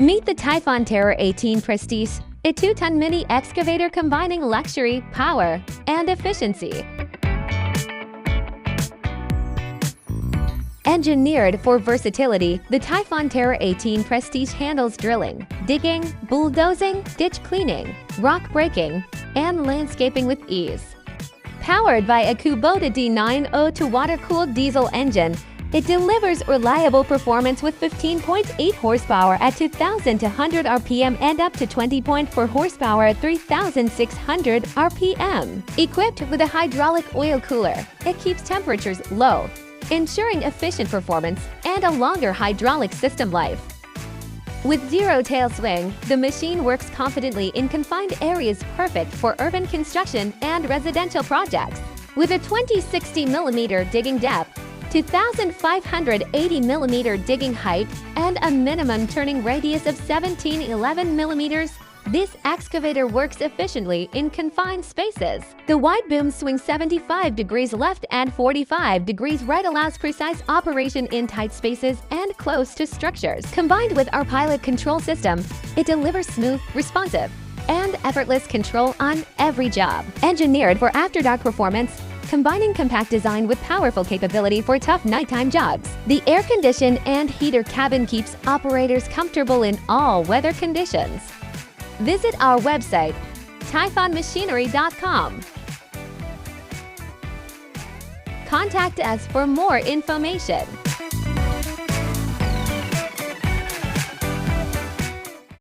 Meet the TYPHON TERROR XVIII Prestige, a 2-ton mini excavator combining luxury, power, and efficiency. Engineered for versatility, the TYPHON TERROR XVIII Prestige handles drilling, digging, bulldozing, ditch cleaning, rock breaking, and landscaping with ease. Powered by a KUBOTA D902 water-cooled diesel engine, it delivers reliable performance with 15.8 horsepower at 2,000 to 100 RPM and up to 20.4 horsepower at 3,600 RPM. Equipped with a hydraulic oil cooler, it keeps temperatures low, ensuring efficient performance and a longer hydraulic system life. With zero tail swing, the machine works confidently in confined areas, perfect for urban construction and residential projects. With a 2060mm digging depth, 2,580mm digging height, and a minimum turning radius of 1711mm, this excavator works efficiently in confined spaces. The wide boom swings 75 degrees left and 45 degrees right, allows precise operation in tight spaces and close to structures. Combined with our pilot control system, it delivers smooth, responsive, and effortless control on every job. Engineered for after-dark performance, combining compact design with powerful capability for tough nighttime jobs. The air-conditioned and heater cabin keeps operators comfortable in all weather conditions. Visit our website, typhonmachinery.com. Contact us for more information.